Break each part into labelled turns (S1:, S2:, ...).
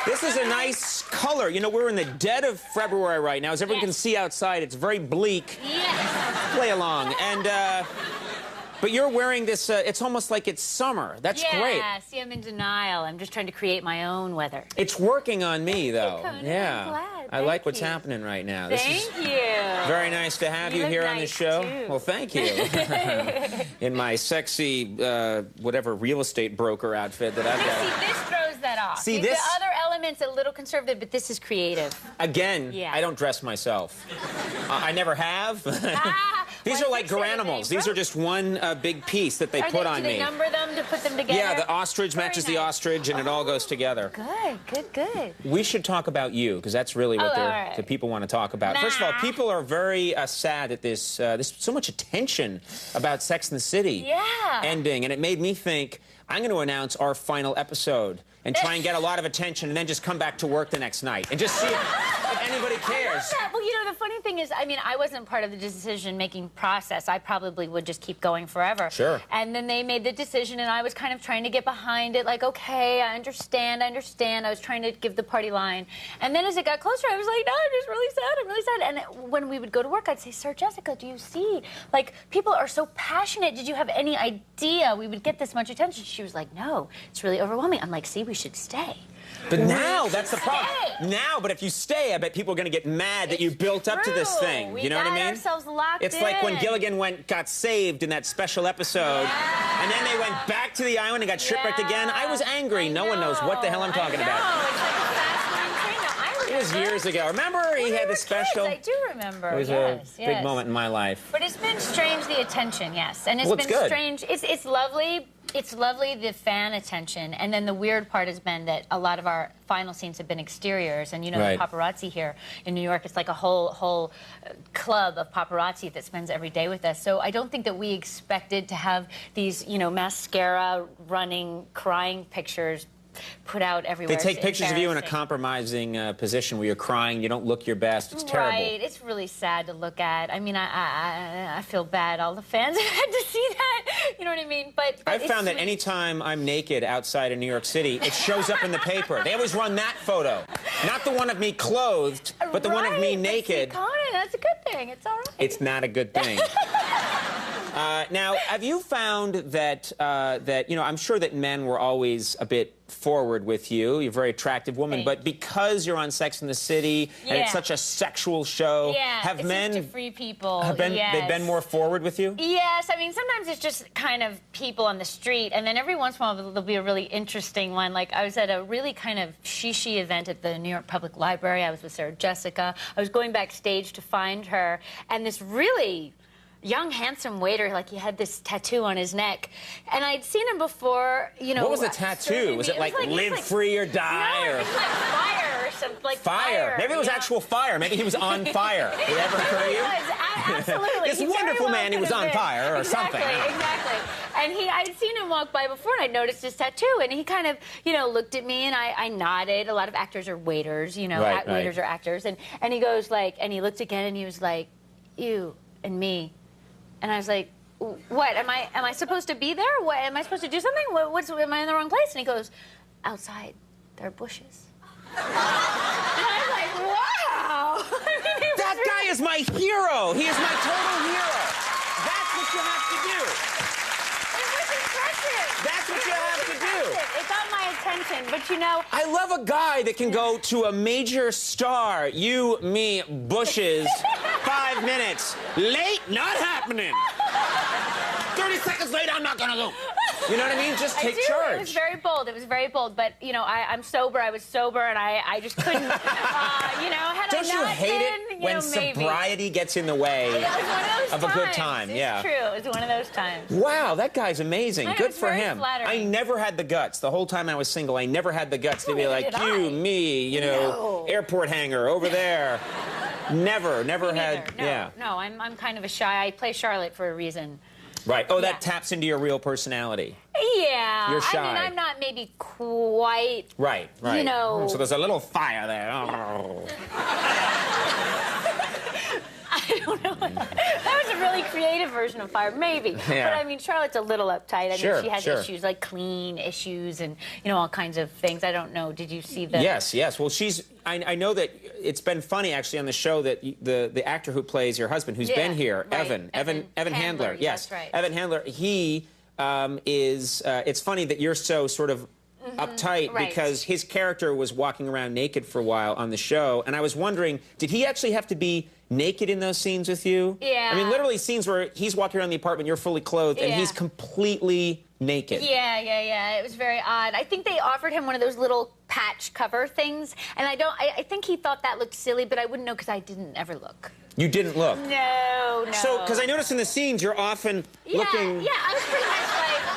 S1: This is a nice color. You know, we're in the dead of February right now. As everyone can see outside, it's very bleak.
S2: Yes.
S1: Play along. And, but you're wearing this, it's almost like it's summer. That's great.
S2: Yeah, see, I'm in denial. I'm just trying to create my own weather.
S1: It's working on me, though.
S2: Conan,
S1: yeah.
S2: I'm glad.
S1: I like what's
S2: you.
S1: happening right now.
S2: Thank you.
S1: Very nice to have you here on the show.
S2: Too.
S1: Well, thank you. In my sexy, whatever, real estate broker outfit that I've got.
S2: See, this throws that off.
S1: See,
S2: the
S1: this...
S2: other element's a little conservative, but this is creative.
S1: Again,
S2: Yeah.
S1: I don't dress myself. I never have. These are like Garanimals. These are just one big piece that they put on me.
S2: Do they number them to put them together?
S1: Yeah, the ostrich matches the ostrich, and it all goes together.
S2: Good.
S1: We should talk about you, because that's really what the people want to talk about. First of all, people are very sad that there's so much attention about Sex and the City ending, and it made me think, I'm going to announce our final episode and try and get a lot of attention and then just come back to work the next night and just see if anybody cares.
S2: I love that. Well, you know, the funny thing is, I mean, I wasn't part of the decision-making process. I probably would just keep going forever.
S1: Sure.
S2: And then they made the decision, and I was kind of trying to get behind it, like, okay, I understand. I was trying to give the party line. And then as it got closer, I was like, no, I'm just really sad. I'm really sad. And when we would go to work, I'd say, Sir Jessica, do you see? Like, people are so passionate. Did you have any idea we would get this much attention? She was like, no, it's really overwhelming. I'm like, see, we should stay.
S1: But now, that's the problem. Now, but if you stay, I bet people are going to get mad that you built up to this thing. You know what I mean?
S2: Ourselves locked
S1: it's like when Gilligan got saved in that special episode, and then they went back to the island and got shipwrecked again. I was angry. No one knows what the hell I'm talking about.
S2: It's like a fast-moving train.
S1: It was years ago. Remember he had the special?
S2: Kids. I do remember.
S1: It was a big moment in my life.
S2: But it's been strange, the attention, yes. And it's been strange. It's lovely. It's lovely, the fan attention, and then the weird part has been that a lot of our final scenes have been exteriors, and you know, the paparazzi here in New York, it's like a whole club of paparazzi that spends every day with us. So I don't think that we expected to have these, you know, mascara running, crying pictures put out everywhere.
S1: They take pictures of you in a compromising position where you're crying, you don't look your best. It's terrible.
S2: Right. It's really sad to look at. I mean, I feel bad. All the fans have had to see that. You know what I mean? But
S1: I've found that anytime I'm naked outside of New York City, it shows up in the paper. They always run that photo. Not the one of me clothed, but the one of me naked.
S2: Conan, that's a good thing. It's all right.
S1: It's not a good thing. Now, have you found that, you know, I'm sure that men were always a bit forward with you. You're a very attractive woman, but because you're on Sex and the City and it's such a sexual show, have men
S2: to free people.
S1: They've been more forward with you?
S2: Yes, I mean, sometimes it's just kind of people on the street, and then every once in a while there'll be a really interesting one. Like, I was at a really kind of she event at the New York Public Library. I was with Sarah Jessica. I was going backstage to find her, and this really young, handsome waiter, like he had this tattoo on his neck. And I'd seen him before, you know.
S1: What was the tattoo? Was it like live free or die?
S2: No,
S1: or?
S2: it was like fire or something. Like
S1: fire. Maybe it was actual fire. Maybe he was on fire. Did it ever occur to you?
S2: Absolutely.
S1: This wonderful man, he was on fire or something.
S2: Exactly. And I'd seen him walk by before, and I noticed his tattoo, and he kind of, you know, looked at me, and I nodded. A lot of actors are waiters, you know, waiters are actors. And he goes like, and he looked again, and he was like, you and me. And I was like, what, am I supposed to be there? What, am I supposed to do something? Am I in the wrong place? And he goes, outside, there are bushes. And I was like, wow.
S1: That guy is my hero. He is my total hero. That's what you have to do.
S2: It was impressive.
S1: That's what you have to do.
S2: It got my attention, but you know.
S1: I love a guy that can go to a major star, you, me, bushes, 5 minutes. Late, not happening. 30 seconds later, I'm not gonna go. You know what I mean? Just take charge.
S2: It was very bold. It was very bold. But, you know, I'm sober. I was sober, and I just couldn't, you know, had
S1: Don't you hate it when sobriety gets in the way of a good time?
S2: It's true. It was one of those times.
S1: Wow, that guy's amazing. Good for him.
S2: Flattering.
S1: I never had the guts. The whole time I was single, I never had the guts to be like, you, me, you know, airport hanger over there. Never had.
S2: No, I'm kind of a shy. I play Charlotte for a reason.
S1: Right. Oh, that taps into your real personality.
S2: Yeah.
S1: You're shy.
S2: I mean, I'm not maybe quite.
S1: Right.
S2: You know.
S1: So there's a little fire there. Oh.
S2: I don't know. That was a really creative version of fire, maybe.
S1: Yeah.
S2: But I mean, Charlotte's a little uptight. I mean, she has
S1: sure.
S2: issues, like clean issues and, you know, all kinds of things. I don't know. Did you see the...
S1: Yes. Well, I know that it's been funny, actually, on the show that the actor who plays your husband, who's been here,
S2: right.
S1: Evan Handler. Yes.
S2: That's right.
S1: Evan Handler, he is... it's funny that you're so sort of uptight because his character was walking around naked for a while on the show, and I was wondering, did he actually have to be naked in those scenes with you?
S2: Yeah.
S1: I mean, literally scenes where he's walking around the apartment, you're fully clothed, and he's completely naked.
S2: Yeah. It was very odd. I think they offered him one of those little patch cover things, and I think he thought that looked silly, but I wouldn't know because I didn't ever look.
S1: You didn't look?
S2: No.
S1: So, because I noticed in the scenes, you're often looking...
S2: Yeah, I was pretty much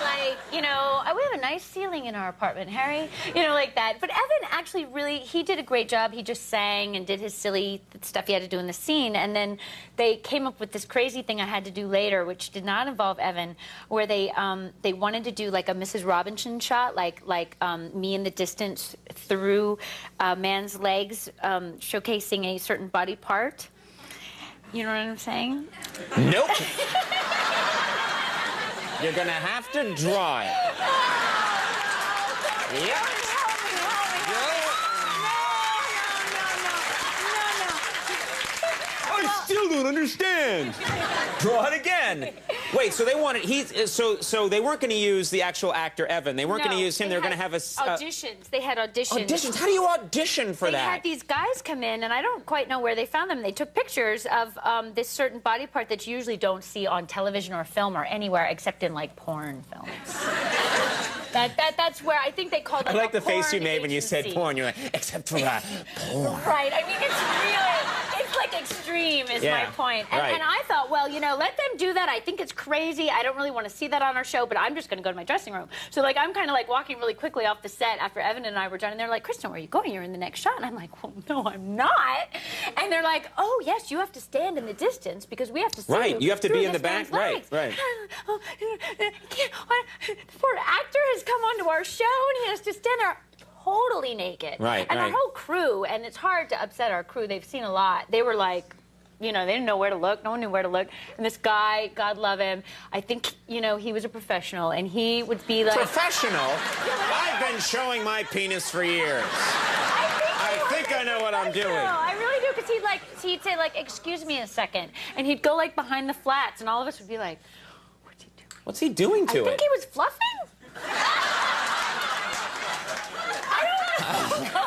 S2: like, you know, we have a nice ceiling in our apartment, Harry. You know, like that. But Evan actually he did a great job. He just sang and did his silly stuff he had to do in the scene. And then they came up with this crazy thing I had to do later, which did not involve Evan, where they wanted to do like a Mrs. Robinson shot, like me in the distance through a man's legs, showcasing a certain body part. You know what I'm saying?
S1: Nope. You're gonna have to draw it. Yep. No. I still don't understand. Draw it again. Wait, so they wanted so they weren't going to use the actual actor Evan. They weren't going to use him. They were going to have
S2: auditions. They had auditions.
S1: Auditions. How do you audition for that?
S2: They had these guys come in, and I don't quite know where they found them. They took pictures of this certain body part that you usually don't see on television or film or anywhere except in like porn films. That's where I think they called it.
S1: I like the face you
S2: porn
S1: made when you said
S2: agency.
S1: porn. You're like, except for porn.
S2: Right. I mean, it's like extreme is my point. And I thought, well, you know, let them do that. I think it's crazy. I don't really want to see that on our show, but I'm just going to go to my dressing room. So, like, I'm kind of like walking really quickly off the set after Evan and I were done, and they're like, Kristin, where are you going? You're in the next shot. And I'm like, well, no, I'm not. And they're like, oh, yes, you have to stand in the distance because we have to see
S1: you have to be in the back. Right.
S2: The poor actor has come onto our show, and he has to stand there totally naked.
S1: Right.
S2: And our whole crew, and it's hard to upset our crew. They've seen a lot. They were like, you know, they didn't know where to look. No one knew where to look. And this guy, God love him, I think, you know, he was a professional, and he would be like...
S1: Professional? I've been showing my penis for years. I think I know what I'm doing.
S2: I really do, because he'd say, like, excuse me a second. And he'd go, like, behind the flats, and all of us would be like, what's he doing?
S1: What's he doing to it?
S2: I think he was fluffing. I don't know.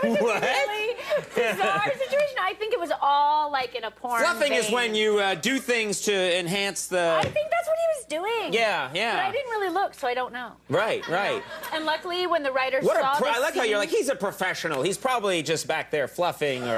S2: It was a really bizarre situation. I think it was all like in a porn
S1: Fluffing
S2: vein.
S1: is when you do things to enhance the...
S2: I think that's what he was doing.
S1: Yeah.
S2: But I didn't really look, so I don't know.
S1: Right.
S2: And luckily, when the writers saw this
S1: I like how
S2: scene,
S1: you're like, he's a professional. He's probably just back there fluffing or...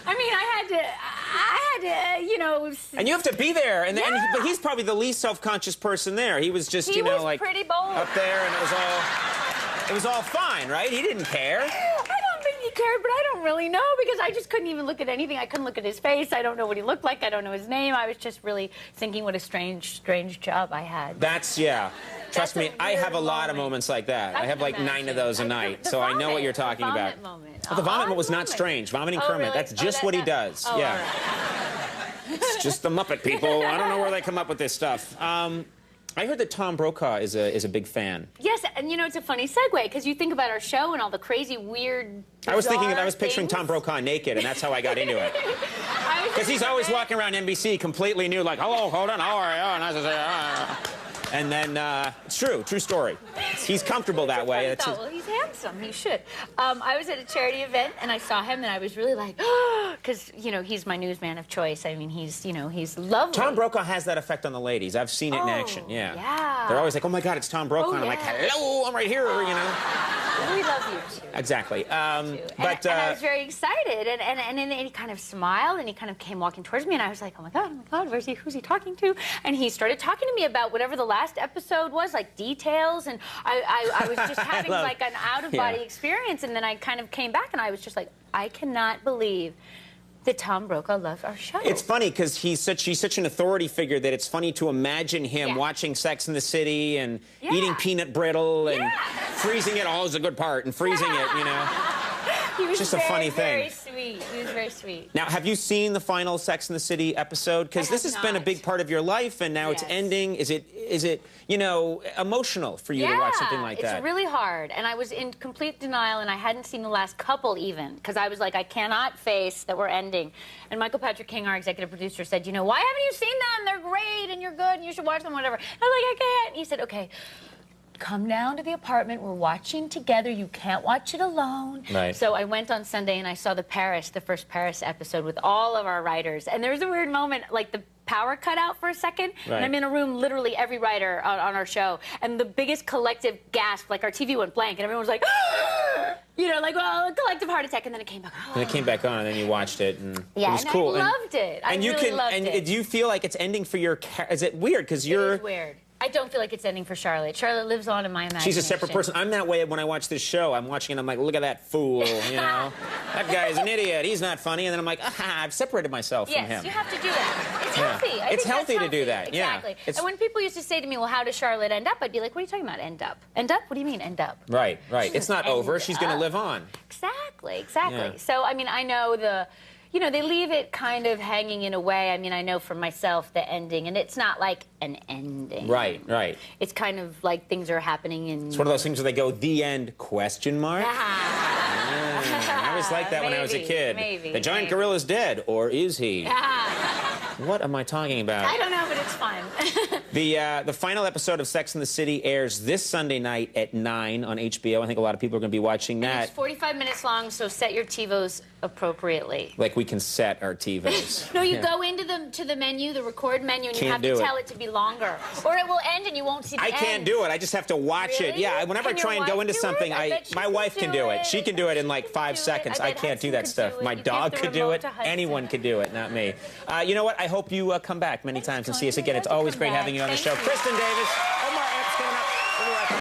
S2: I mean, I had to, you know...
S1: And you have to be there. But he's probably the least self-conscious person there. He was just, you know, like...
S2: pretty bold.
S1: Up there, and it was all fine, right? He didn't care.
S2: I don't think he cared, but I don't really know because I just couldn't even look at anything. I couldn't look at his face. I don't know what he looked like. I don't know his name. I was just really thinking what a strange job I had.
S1: Trust me, I have a lot of moments like that. I have like 9 of those a night, so I know what you're talking about. The vomit moment was not strange. Vomiting Kermit,
S2: really?
S1: That's just what he does. Yeah. Right. It's just the Muppet people. I don't know where they come up with this stuff. I heard that Tom Brokaw is a big fan.
S2: Yes, and you know, it's a funny segue, because you think about our show and all the crazy, weird,
S1: I was picturing Tom Brokaw naked, and that's how I got into it. Because he's always walking around NBC completely nude, like, hello, hold on, how are you? And I was like, and then, it's true story. He's comfortable that way.
S2: I thought, well, he's handsome. He should. I was at a charity event, and I saw him, and I was really like, oh, because, you know, he's my newsman of choice. I mean, he's lovely.
S1: Tom Brokaw has that effect on the ladies. I've seen it in action, yeah. They're always like, oh, my God, it's Tom Brokaw. And I'm like, hello, I'm right here, you know.
S2: We love you, too.
S1: Exactly.
S2: And I was very excited, and then he kind of smiled, and he kind of came walking towards me, and I was like, oh, my God, who's he talking to? And he started talking to me about whatever the last episode was, like details, and I was just having like an out-of-body experience, and then I kind of came back, and I was just like, I cannot believe that Tom Brokaw loves our show.
S1: It's funny because he's such an authority figure that it's funny to imagine him watching Sex and the City and eating peanut brittle and freezing it. Oh, is a good part, and freezing it, you know.
S2: He was
S1: just a funny thing.
S2: Very sweet. He was very sweet.
S1: Now, have you seen the final Sex and the City episode? Because this has been a big part of your life, and now it's ending. Is it you know, emotional for you to watch something like that?
S2: It's really hard. And I was in complete denial, and I hadn't seen the last couple even, because I was like, I cannot face that we're ending. And Michael Patrick King, our executive producer, said, you know, why haven't you seen them? They're great, and you're good, and you should watch them, whatever. And I was like, I can't. And he said, okay, come down to the apartment. We're watching together. You can't watch it alone.
S1: Right.
S2: So I went on Sunday, and I saw the first Paris episode with all of our writers. And there was a weird moment, like the power cut out for a second, and I'm in a room, literally every writer on our show, and the biggest collective gasp, like our TV went blank, and everyone was like, you know, like, well, a collective heart attack, and then it came back on.
S1: And it came back on, and then you watched it, and it was cool.
S2: I loved it. I really loved it.
S1: Do you feel like it's ending for your? Is it weird? Because you're.
S2: It is weird. I don't feel like it's ending for Charlotte. Charlotte lives on in my imagination.
S1: She's a separate person. I'm that way when I watch this show. I'm watching it, I'm like, look at that fool, you know? That guy's an idiot. He's not funny. And then I'm like, I've separated myself from him.
S2: Yes, you have to do that. It's healthy.
S1: It's healthy to do that,
S2: exactly. And when people used to say to me, well, how does Charlotte end up? I'd be like, what are you talking about, end up? End up? What do you mean, end up?
S1: Right. It's not over. She's going to live on.
S2: Exactly.
S1: Yeah.
S2: So, I mean, I know you know, they leave it kind of hanging in a way. I mean, I know for myself the ending, and it's not like an ending.
S1: Right.
S2: It's kind of like things are happening in...
S1: It's one of those things where they go, the end, question mark? I always liked that when I was a kid.
S2: Maybe.
S1: The giant gorilla's dead, or is he? What am I talking about?
S2: I don't know, but it's fun.
S1: The final episode of Sex and the City airs this Sunday night at 9 on HBO. I think a lot of people are going to be watching that.
S2: And it's 45 minutes long, so set your TiVos appropriately.
S1: Like we can set our TiVos.
S2: No, you go into the menu, the record menu, and you have to tell it to be longer. Or it will end and you won't see the end.
S1: I can't do it. I just have to watch it. Yeah, whenever I try and go into something, my wife can do it. She can do it in like 5 seconds. I can't do that stuff. My dog could do it. Anyone could do it, not me. You know what? I hope you come back many times and see us again. It's always great having you on the show. Kristin Davis.